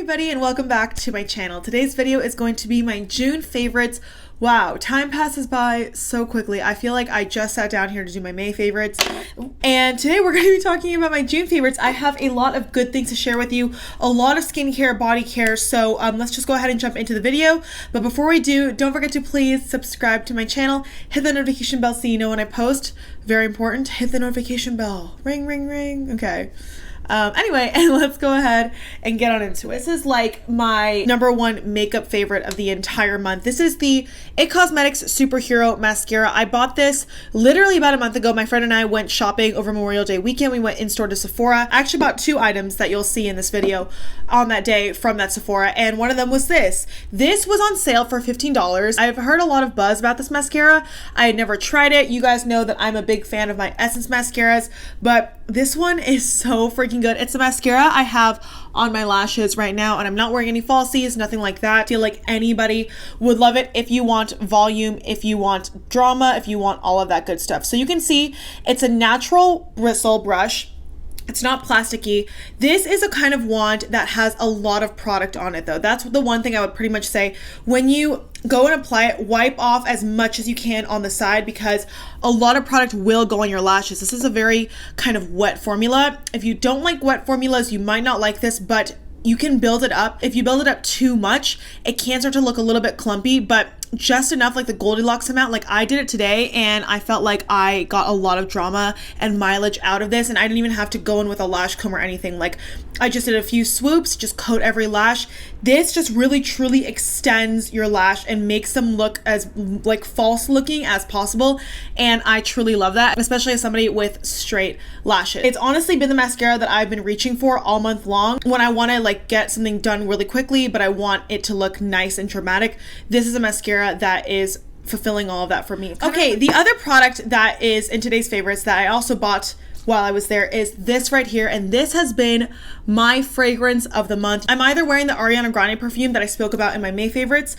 everybody and welcome back to my channel. Today's video is going to be my June favorites. Wow, time passes by so quickly. I feel like I just sat down here to do my May favorites. And today we're going to be talking about my June favorites. I have a lot of good things to share with you, a lot of skincare, body care. So let's just go ahead and jump into the video. But before we do, don't forget to please subscribe to my channel, hit the notification bell so you know when I post. Very important, hit the notification bell. Ring, ring, ring. Okay. Anyway, and let's go ahead and get on into it. This is like my number one makeup favorite of the entire month. This is the It Cosmetics Superhero Mascara. I bought this literally about a month ago. My friend and I went shopping over Memorial Day weekend. We went in store to Sephora. I actually bought two items that you'll see in this video on that day from that Sephora, and one of them was this. This was on sale for $15. I've heard a lot of buzz about this mascara. I had never tried it. You guys know that I'm a big fan of my Essence mascaras, but this one is so freaking good. It's a mascara I have on my lashes right now, and I'm not wearing any falsies, nothing like that. I feel like anybody would love it if you want volume, if you want drama, if you want all of that good stuff. So you can see it's a natural bristle brush. It's not plasticky. This is a kind of wand that has a lot of product on it though. That's the one thing I would pretty much say. When you go and apply it, wipe off as much as you can on the side because a lot of product will go on your lashes. This is a very kind of wet formula. If you don't like wet formulas, you might not like this, but you can build it up. If you build it up too much, it can start to look a little bit clumpy, but just enough, like the Goldilocks amount. Like I did it today and I felt like I got a lot of drama and mileage out of this, and I didn't even have to go in with a lash comb or anything. Like I just did a few swoops, just coat every lash. This just really truly extends your lash and makes them look as like false looking as possible, and I truly love that, especially as somebody with straight lashes. It's honestly been the mascara that I've been reaching for all month long when I want to like get something done really quickly but I want it to look nice and dramatic. This is a mascara that is fulfilling all of that for me. Okay, the other product that is in today's favorites that I also bought while I was there is this right here, and this has been my fragrance of the month. I'm either wearing the Ariana Grande perfume that I spoke about in my May favorites,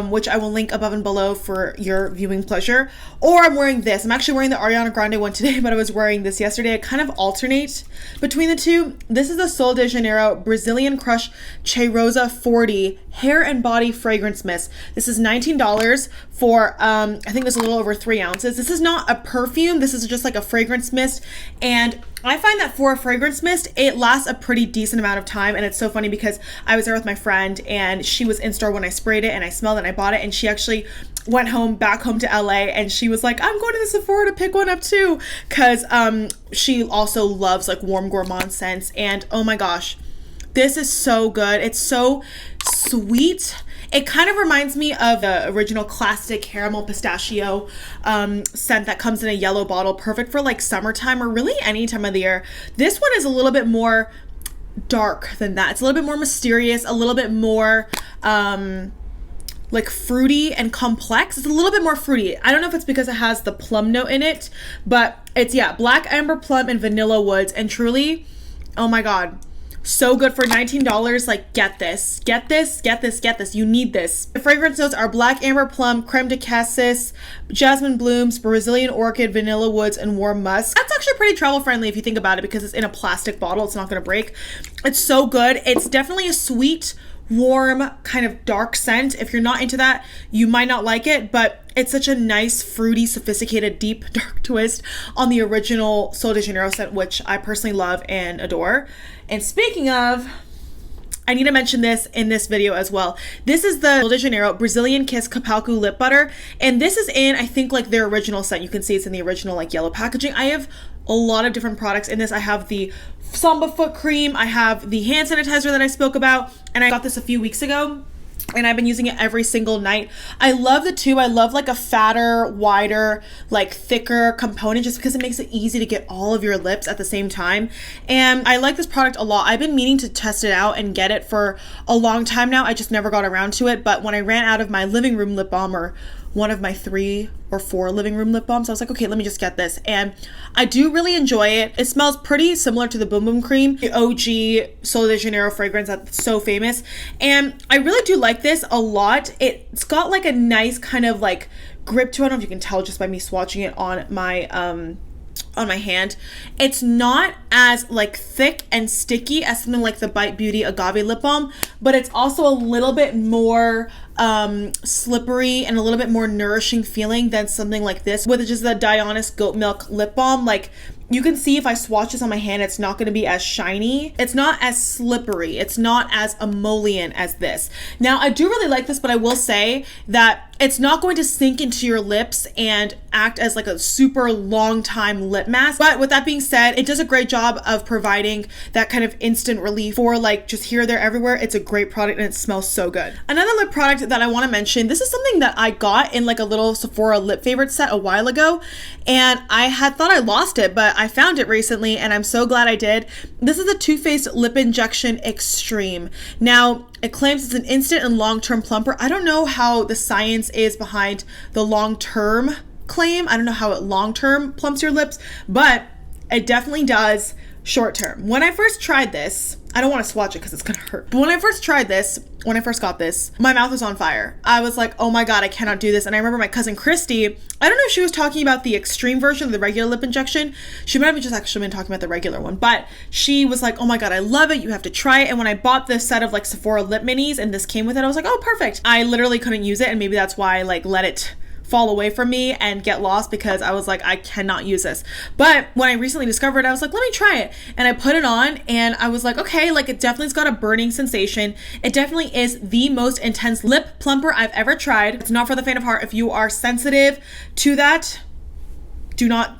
which I will link above and below for your viewing pleasure, or I'm wearing this. I'm actually wearing the Ariana Grande one today, but I was wearing this yesterday. I kind of alternate between the two. This is the Sol de Janeiro Brazilian Crush Cheirosa 40 Hair and Body Fragrance Mist. This is $19 for, I think there's a little over 3 ounces. This is not a perfume. This is just like a fragrance mist. And I find that for a fragrance mist, it lasts a pretty decent amount of time. And it's so funny because I was there with my friend and she was in store when I sprayed it and I smelled it and I bought it, and she actually went back home to LA, and she was like, I'm going to the Sephora to pick one up too, because she also loves like warm gourmand scents. And oh my gosh, this is so good. It's so sweet. It kind of reminds me of the original classic caramel pistachio scent that comes in a yellow bottle, perfect for like summertime or really any time of the year. This one is a little bit more dark than that. It's a little bit more mysterious, a little bit more like fruity and complex. It's a little bit more fruity. I don't know if it's because it has the plum note in it, but it's, yeah, black amber plum and vanilla woods, and truly, oh my god, so good for $19. Like, get this, get this, get this, get this. You need this. The fragrance notes are black amber plum, creme de cassis, jasmine blooms, Brazilian orchid, vanilla woods, and warm musk. That's actually pretty travel friendly if you think about it, because it's in a plastic bottle. It's not going to break. It's so good. It's definitely a sweet, warm, kind of dark scent. If you're not into that, you might not like it, but it's such a nice, fruity, sophisticated, deep, dark twist on the original Sol de Janeiro scent, which I personally love and adore. And speaking of, I need to mention this in this video as well. This is the Sol de Janeiro Brazilian Kiss Cupuaçu Lip Butter, and this is in, I think, like their original scent. You can see it's in the original like yellow packaging. I have a lot of different products in this. I have the Samba foot cream, I have the hand sanitizer that I spoke about, and I got this a few weeks ago, and I've been using it every single night. I love the two. I love like a fatter, wider, like thicker component, just because it makes it easy to get all of your lips at the same time. And I like this product a lot. I've been meaning to test it out and get it for a long time now. I just never got around to it. But when I ran out of my living room lip balm, or one of my 3 or 4 living room lip balms, I was like, okay, let me just get this. And I do really enjoy it. It smells pretty similar to the Boom Boom Cream, the OG Sol de Janeiro fragrance that's so famous. And I really do like this a lot. It's got like a nice kind of like grip to it. I don't know if you can tell just by me swatching it on my on my hand. It's not as like thick and sticky as something like the Bite Beauty Agave Lip Balm, but it's also a little bit more slippery and a little bit more nourishing feeling than something like this, which is the Dionys Goat Milk Lip Balm. Like, you can see if I swatch this on my hand, it's not going to be as shiny. It's not as slippery. It's not as emollient as this. Now, I do really like this, but I will say that it's not going to sink into your lips and act as like a super long time lip mask. But with that being said, it does a great job of providing that kind of instant relief for like just here, there, everywhere. It's a great product and it smells so good. Another lip product that I want to mention, this is something that I got in like a little Sephora lip favorite set a while ago, and I had thought I lost it, but I found it recently and I'm so glad I did. This is the Too Faced Lip Injection Extreme. Now, it claims it's an instant and long-term plumper. I don't know how the science is behind the long-term claim. I don't know how it long-term plumps your lips, but it definitely does short-term. When I first tried this, I don't want to swatch it because it's gonna hurt. But when I first tried this, when I first got this, my mouth was on fire. I was like, oh my God, I cannot do this. And I remember my cousin Christy, I don't know if she was talking about the extreme version of the regular lip injection. She might have just actually been talking about the regular one, but she was like, oh my God, I love it. You have to try it. And when I bought this set of like Sephora lip minis and this came with it, I was like, oh, perfect. I literally couldn't use it. And maybe that's why I like let it fall away from me and get lost, because I was like, I cannot use this. But when I recently discovered it, I was like, let me try it. And I put it on and I was like, okay, like it definitely's got a burning sensation. It definitely is the most intense lip plumper I've ever tried. It's not for the faint of heart. If you are sensitive to that, do not.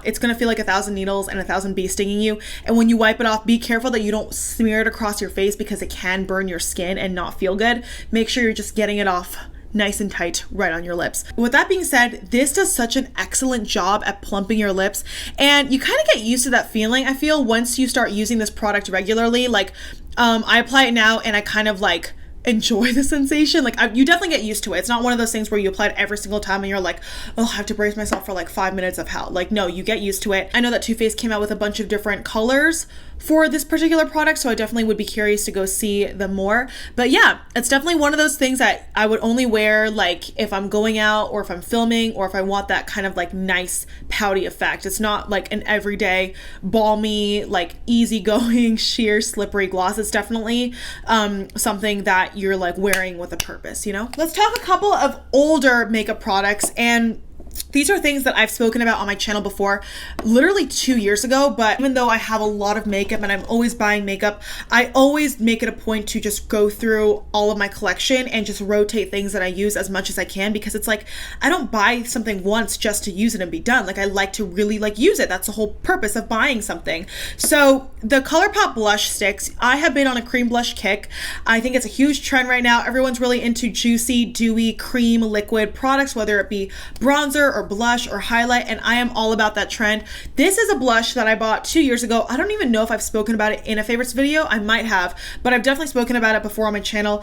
It's gonna feel like 1,000 needles and 1,000 bees stinging you. And when you wipe it off, be careful that you don't smear it across your face because it can burn your skin and not feel good. Make sure you're just getting it off nice and tight right on your lips. With that being said, this does such an excellent job at plumping your lips, and you kind of get used to that feeling, I feel, once you start using this product regularly. Like, I apply it now and I kind of like enjoy the sensation. Like, you definitely get used to it. It's not one of those things where you apply it every single time and you're like, oh, I have to brace myself for like 5 minutes of hell. Like, no, you get used to it. I know that Too Faced came out with a bunch of different colors for this particular product, so I definitely would be curious to go see them more. But yeah, it's definitely one of those things that I would only wear like if I'm going out or if I'm filming or if I want that kind of like nice pouty effect. It's not like an everyday balmy, like easygoing, sheer, slippery gloss. It's definitely something that you're like wearing with a purpose, you know? Let's talk a couple of older makeup products, and these are things that I've spoken about on my channel before, literally 2 years ago. But even though I have a lot of makeup and I'm always buying makeup, I always make it a point to just go through all of my collection and just rotate things that I use as much as I can, because it's like, I don't buy something once just to use it and be done. Like, I like to really like use it. That's the whole purpose of buying something. So the Colourpop blush sticks, I have been on a cream blush kick. I think it's a huge trend right now. Everyone's really into juicy, dewy, cream liquid products, whether it be bronzer or blush or highlight, and I am all about that trend. This is a blush that I bought 2 years ago. I don't even know if I've spoken about it in a favorites video. I might have, but I've definitely spoken about it before on my channel.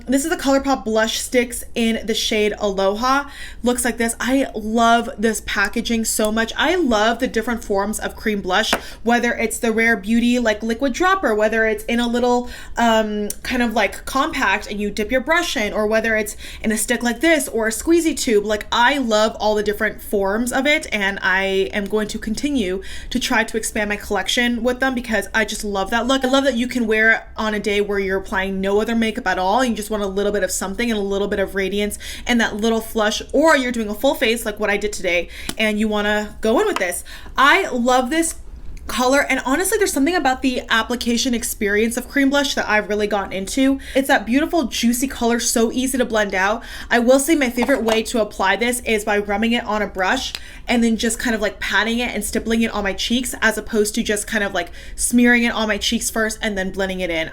This is the Colourpop blush sticks in the shade Aloha. Looks like this. I love this packaging so much. I love the different forms of cream blush, whether it's the Rare Beauty like liquid dropper, whether it's in a little kind of like compact and you dip your brush in, or whether it's in a stick like this or a squeezy tube. Like, I love all the different forms of it, and I am going to continue to try to expand my collection with them because I just love that look. I love that you can wear it on a day where you're applying no other makeup at all and you just want a little bit of something and a little bit of radiance and that little flush, or you're doing a full face like what I did today and you want to go in with this. I love this color, and honestly, there's something about the application experience of cream blush that I've really gotten into. It's that beautiful juicy color, so easy to blend out. I will say my favorite way to apply this is by rubbing it on a brush and then just kind of like patting it and stippling it on my cheeks, as opposed to just kind of like smearing it on my cheeks first and then blending it in.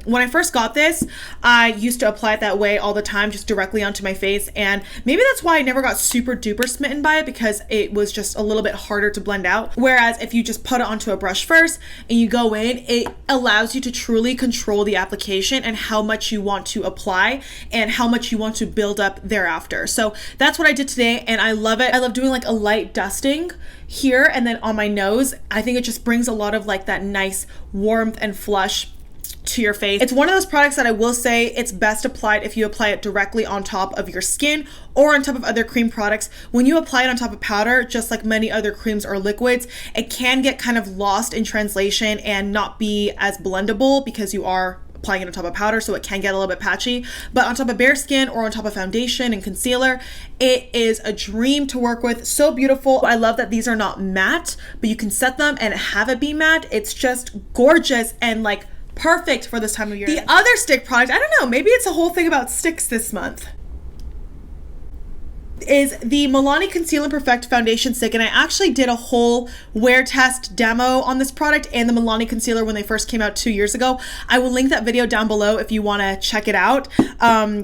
When I first got this, I used to apply it that way all the time, just directly onto my face, and maybe that's why I never got super duper smitten by it, because it was just a little bit harder to blend out. Whereas if you just put it onto a brush first and you go in, it allows you to truly control the application and how much you want to apply and how much you want to build up thereafter. So that's what I did today, and I love it. I love doing like a light dusting here and then on my nose. I think it just brings a lot of like that nice warmth and flush to your face. It's one of those products that I will say it's best applied if you apply it directly on top of your skin or on top of other cream products. When you apply it on top of powder, just like many other creams or liquids, it can get kind of lost in translation and not be as blendable because you are applying it on top of powder, so it can get a little bit patchy. But on top of bare skin or on top of foundation and concealer, it is a dream to work with. So beautiful. I love that these are not matte, but you can set them and have it be matte. It's just gorgeous and like perfect for this time of year. The other stick product, I don't know, maybe it's a whole thing about sticks this month, is the Milani Conceal and Perfect Foundation Stick. And I actually did a whole wear test demo on this product and the Milani concealer when they first came out 2 years ago. I will link that video down below if you want to check it out,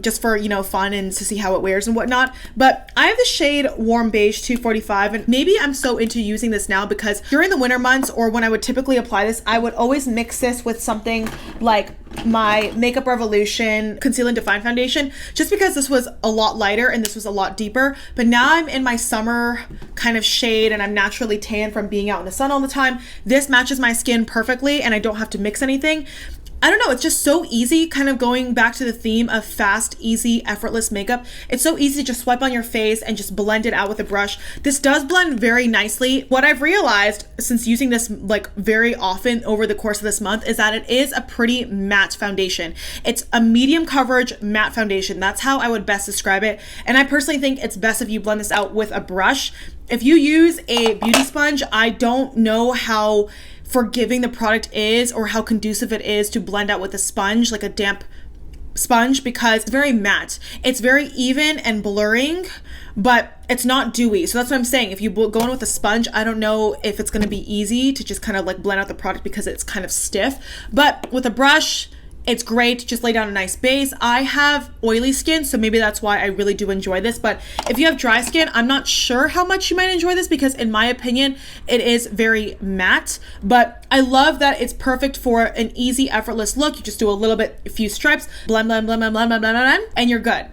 just for, you know, fun and to see how it wears and whatnot. But I have the shade Warm Beige 245, and maybe I'm so into using this now because during the winter months or when I would typically apply this, I would always mix this with something like my Makeup Revolution Conceal and Define Foundation, just because this was a lot lighter and this was a lot deeper. But now I'm in my summer kind of shade and I'm naturally tan from being out in the sun all the time. This matches my skin perfectly and I don't have to mix anything. I don't know, it's just so easy, kind of going back to the theme of fast, easy, effortless makeup. It's so easy to just swipe on your face and just blend it out with a brush. This does blend very nicely. What I've realized since using this like very often over the course of this month is that it is a pretty matte foundation. It's a medium coverage matte foundation. That's how I would best describe it. And I personally think it's best if you blend this out with a brush. If you use a beauty sponge, I don't know how forgiving the product is or how conducive it is to blend out with a sponge, like a damp sponge, because it's very matte. It's very even and blurring, but it's not dewy. So that's what I'm saying. If you go in with a sponge, I don't know if it's going to be easy to just kind of like blend out the product because it's kind of stiff. But with a brush, it's great to just lay down a nice base. I have oily skin, so maybe that's why I really do enjoy this. But if you have dry skin, I'm not sure how much you might enjoy this because in my opinion, it is very matte. But I love that it's perfect for an easy, effortless look. You just do a few stripes, blend, blend, blend, blend, blend, blend, blend, blend, and you're good.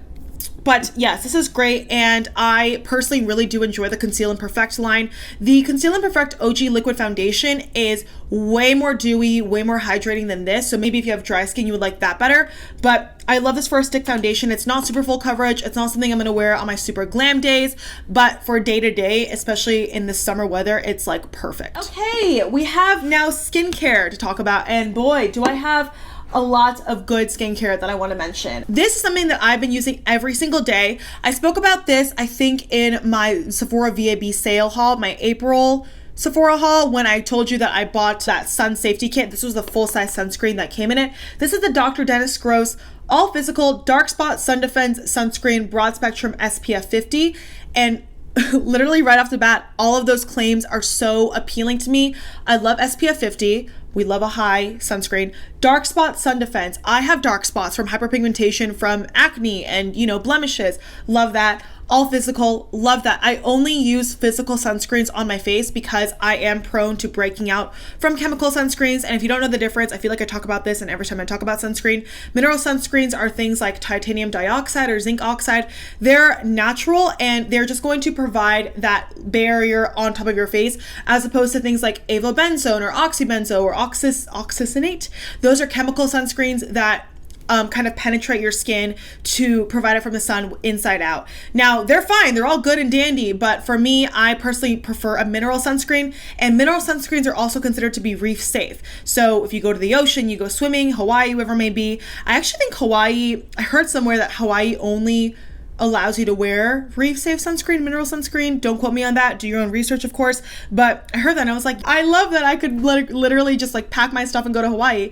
But yes, this is great, and I personally really do enjoy the Conceal and Perfect line. The Conceal and Perfect OG Liquid Foundation is way more dewy, way more hydrating than this, so maybe if you have dry skin, you would like that better. But I love this for a stick foundation. It's not super full coverage. It's not something I'm going to wear on my super glam days, but for day-to-day, especially in the summer weather, it's like perfect. Okay, we have now skincare to talk about, and boy, do I have a lot of good skincare that I want to mention. This is something that I've been using every single day. I spoke about this, I think, in my Sephora VAB sale haul, my April Sephora haul, when I told you that I bought that sun safety kit. This was the full-size sunscreen that came in it. This is the Dr. Dennis Gross All Physical Dark Spot Sun Defense Sunscreen Broad Spectrum SPF 50. And literally right off the bat, all of those claims are so appealing to me. I love SPF 50. We love a high sunscreen. Dark spot sun defense. I have dark spots from hyperpigmentation, from acne and, you know, blemishes. Love that. All Physical, love that. I only use physical sunscreens on my face because I am prone to breaking out from chemical sunscreens. And if you don't know the difference, I feel like I talk about this and every time I talk about sunscreen. Mineral sunscreens are things like titanium dioxide or zinc oxide. They're natural and they're just going to provide that barrier on top of your face, as opposed to things like avobenzone or oxybenzo or oxycinate. Those are chemical sunscreens that kind of penetrate your skin to provide it from the sun inside out. Now, they're fine. They're all good and dandy. But for me, I personally prefer a mineral sunscreen. And mineral sunscreens are also considered to be reef safe. So if you go to the ocean, you go swimming, Hawaii, whoever may be. I actually think Hawaii, I heard somewhere that Hawaii only allows you to wear reef safe sunscreen, mineral sunscreen. Don't quote me on that. Do your own research, of course. But I heard that and I was like, I love that I could literally just like pack my stuff and go to Hawaii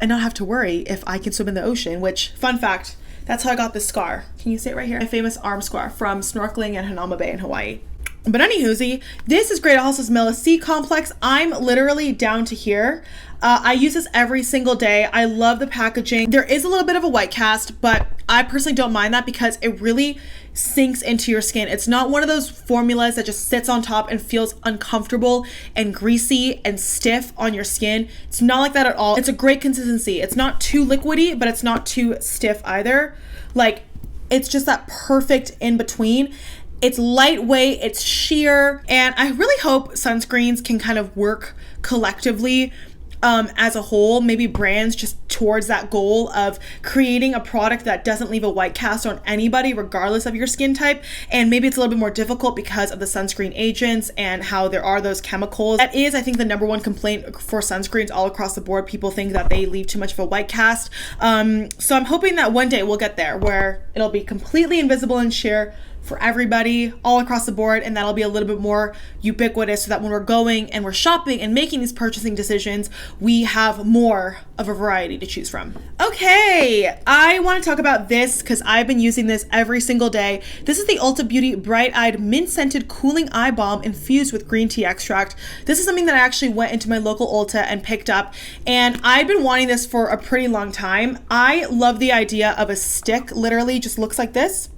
and not have to worry if I can swim in the ocean, which, fun fact, that's how I got this scar. Can you see it right here? My famous arm scar from snorkeling in Hanauma Bay in Hawaii. But anywhoozy, this is great. It also smells C complex. I'm literally down to here. I use this every single day. I love the packaging. There is a little bit of a white cast, but I personally don't mind that because it really sinks into your skin. It's not one of those formulas that just sits on top and feels uncomfortable and greasy and stiff on your skin. It's not like that at all. It's a great consistency. It's not too liquidy, but it's not too stiff either. Like, it's just that perfect in between. It's lightweight, it's sheer, and I really hope sunscreens can kind of work collectively as a whole, maybe brands just towards that goal of creating a product that doesn't leave a white cast on anybody regardless of your skin type. And maybe it's a little bit more difficult because of the sunscreen agents and how there are those chemicals. That is, I think, the number one complaint for sunscreens all across the board. People think that they leave too much of a white cast. So I'm hoping that one day we'll get there where it'll be completely invisible and sheer for everybody all across the board, and that'll be a little bit more ubiquitous so that when we're going and we're shopping and making these purchasing decisions, we have more of a variety to choose from. Okay, I want to talk about this because I've been using this every single day. This is the Ulta Beauty Bright Eyed Mint Scented Cooling Eye Balm infused with green tea extract. This is something that I actually went into my local Ulta and picked up, and I've been wanting this for a pretty long time. I love the idea of a stick, literally just looks like this.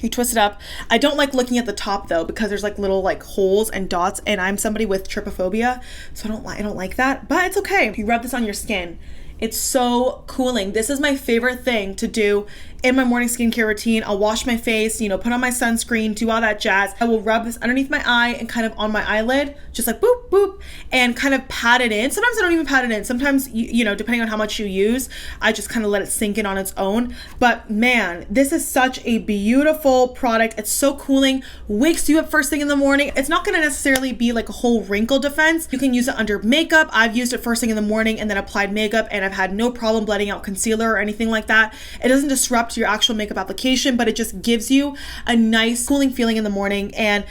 You twist it up. I don't like looking at the top though because there's like little like holes and dots, and I'm somebody with trypophobia, so I don't like that, but it's okay. If you rub this on your skin, it's so cooling. This is my favorite thing to do in my morning skincare routine. I'll wash my face, you know, put on my sunscreen, do all that jazz. I will rub this underneath my eye and kind of on my eyelid, just like boop, boop, and kind of pat it in. Sometimes I don't even pat it in. Sometimes, you know, depending on how much you use, I just kind of let it sink in on its own. But man, this is such a beautiful product. It's so cooling, wakes you up first thing in the morning. It's not gonna necessarily be like a whole wrinkle defense. You can use it under makeup. I've used it first thing in the morning and then applied makeup, and I've had no problem blending out concealer or anything like that. It doesn't disrupt your actual makeup application, but it just gives you a nice cooling feeling in the morning. And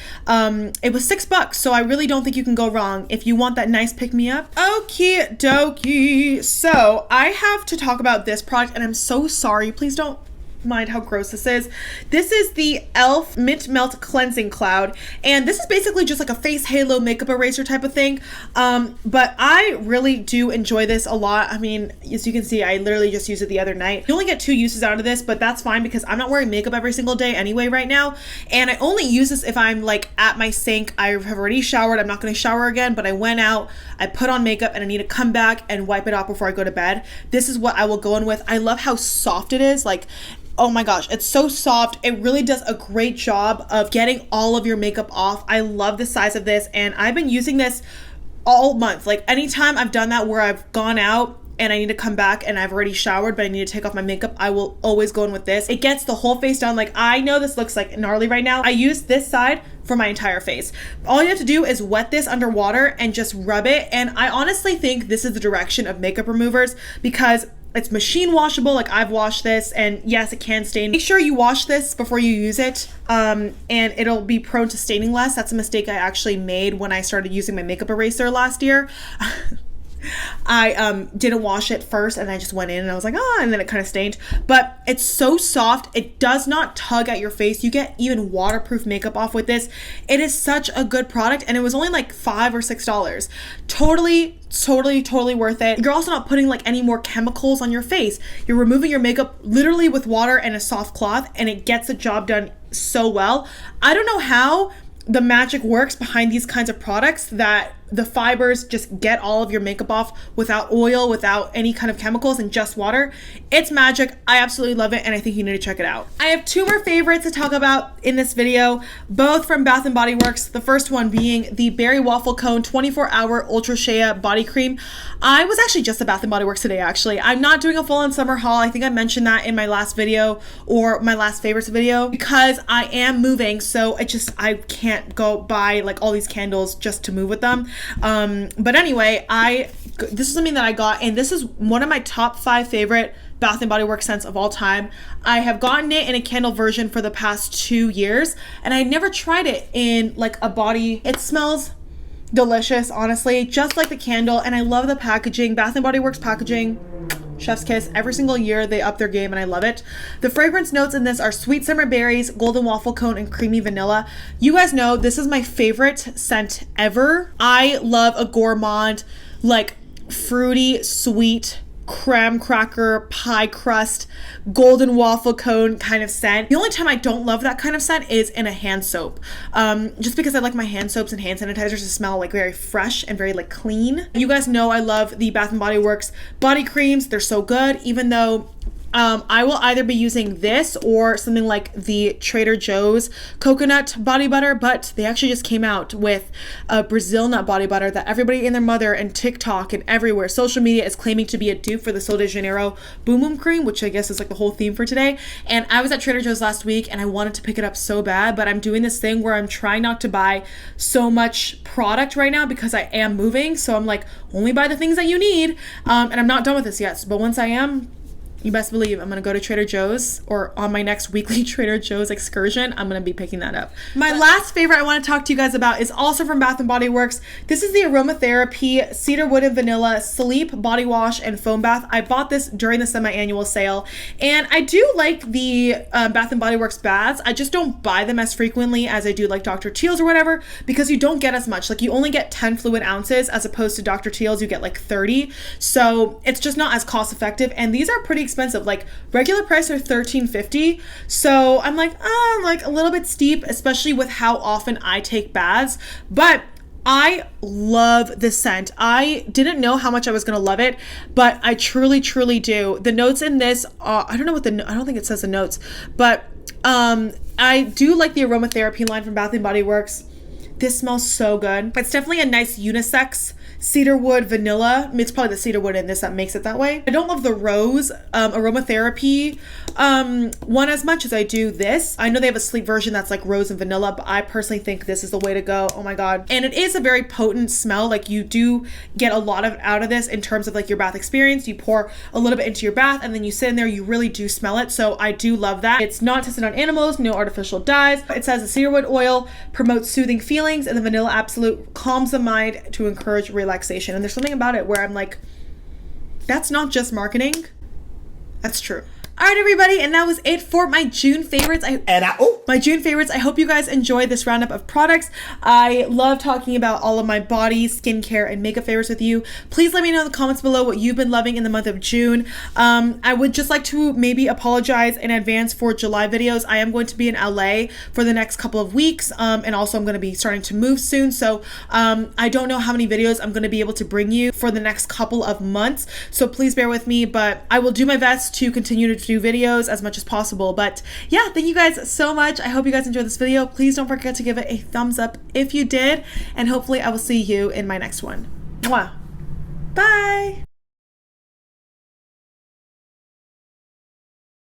it was $6, so I really don't think you can go wrong if you want that nice pick-me-up. Okie dokie. So I have to talk about this product, and I'm so sorry. Please don't mind how gross this is. This is the e.l.f. Mint Melt Cleansing Cloud, and this is basically just like a face halo makeup eraser type of thing, but I really do enjoy this a lot. I mean, as you can see, I literally just used it the other night. You only get 2 uses out of this, but that's fine because I'm not wearing makeup every single day anyway right now, and I only use this if I'm like at my sink. I have already showered. I'm not going to shower again, but I went out, I put on makeup, and I need to come back and wipe it off before I go to bed. This is what I will go in with. I love how soft it is. Like, oh my gosh, it's so soft. It really does a great job of getting all of your makeup off. I love the size of this, and I've been using this all month. Like anytime I've done that where I've gone out and I need to come back and I've already showered but I need to take off my makeup, I will always go in with this. It gets the whole face done. Like, I know this looks like gnarly right now. I use this side for my entire face. All you have to do is wet this under water and just rub it, and I honestly think this is the direction of makeup removers because it's machine washable. Like, I've washed this, and yes, it can stain. Make sure you wash this before you use it, and it'll be prone to staining less. That's a mistake I actually made when I started using my makeup eraser last year. I didn't wash it first, and I just went in and I was like, and then it kind of stained. But it's so soft. It does not tug at your face. You get even waterproof makeup off with this. It is such a good product, and it was only like $5 or $6. Totally worth it. You're also not putting like any more chemicals on your face. You're removing your makeup literally with water and a soft cloth, and it gets the job done so well. I don't know how the magic works behind these kinds of products, that the fibers just get all of your makeup off without oil, without any kind of chemicals, and just water. It's magic. I absolutely love it, and I think you need to check it out. I have 2 more favorites to talk about in this video, both from Bath & Body Works. The first one being the Berry Waffle Cone 24-Hour Ultra Shea Body Cream. I was actually just at Bath & Body Works today, actually. I'm not doing a full-on summer haul. I think I mentioned that in my last video, or my last favorites video, because I am moving, so I can't go buy like all these candles just to move with them. But anyway, this is something that I got, and this is one of my top 5 favorite Bath & Body Works scents of all time. I have gotten it in a candle version for the past 2 years, and I never tried it in like a body. It smells delicious, honestly, just like the candle, and I love the packaging. Bath & Body Works packaging, chef's kiss. Every single year they up their game, and I love it. The fragrance notes in this are sweet summer berries, golden waffle cone, and creamy vanilla. You guys know this is my favorite scent ever. I love a gourmand, like fruity, sweet, creme cracker, pie crust, golden waffle cone kind of scent. The only time I don't love that kind of scent is in a hand soap, just because I like my hand soaps and hand sanitizers to smell like very fresh and very like clean. You guys know I love the Bath & Body Works body creams. They're so good, even though I will either be using this or something like the Trader Joe's coconut body butter, but they actually just came out with a Brazil nut body butter that everybody and their mother and TikTok and everywhere, social media, is claiming to be a dupe for the Sol de Janeiro Boom Boom Cream, which I guess is like the whole theme for today. And I was at Trader Joe's last week and I wanted to pick it up so bad, but I'm doing this thing where I'm trying not to buy so much product right now because I am moving. So I'm like, only buy the things that you need. And I'm not done with this yet, but once I am, you best believe I'm gonna go to Trader Joe's, or on my next weekly Trader Joe's excursion, I'm gonna be picking that up. My last favorite I want to talk to you guys about is also from Bath & Body Works. This is the Aromatherapy Cedarwood and Vanilla Sleep Body Wash and Foam Bath. I bought this during the semi-annual sale, and I do like the Bath & Body Works baths. I just don't buy them as frequently as I do like Dr. Teal's or whatever, because you don't get as much. Like, you only get 10 fluid ounces as opposed to Dr. Teal's, you get like 30. So it's just not as cost effective, and these are pretty expensive. Like, regular price are $13.50, so I'm like a little bit steep, especially with how often I take baths. But I love this scent. I didn't know how much I was gonna love it, but I truly do. The notes in this, I don't think it says the notes, but I do like the Aromatherapy line from Bath & Body Works. This smells so good. It's definitely a nice unisex cedarwood vanilla. It's probably the cedarwood in this that makes it that way. I don't love the rose Aromatherapy one as much as I do this. I know they have a sleep version that's like rose and vanilla, but I personally think this is the way to go. Oh my god. And it is a very potent smell. Like, you do get a lot of out of this in terms of like your bath experience. You pour a little bit into your bath and then you sit in there, you really do smell it. So I do love that. It's not tested on animals, no artificial dyes. It says the cedarwood oil promotes soothing feelings and the vanilla absolute calms the mind to encourage relaxation. And there's something about it where I'm like, that's not just marketing, that's true. All right, everybody, and that was it for my June favorites. My June favorites. I hope you guys enjoyed this roundup of products. I love talking about all of my body, skincare, and makeup favorites with you. Please let me know in the comments below what you've been loving in the month of June. I would just like to maybe apologize in advance for July videos. I am going to be in LA for the next couple of weeks, and also I'm going to be starting to move soon. So I don't know how many videos I'm going to be able to bring you for the next couple of months. So please bear with me, but I will do my best to continue to do videos as much as possible. But yeah, thank you guys so much. I hope you guys enjoyed this video. Please don't forget to give it a thumbs up if you did, and hopefully I will see you in my next one. Mwah. Bye.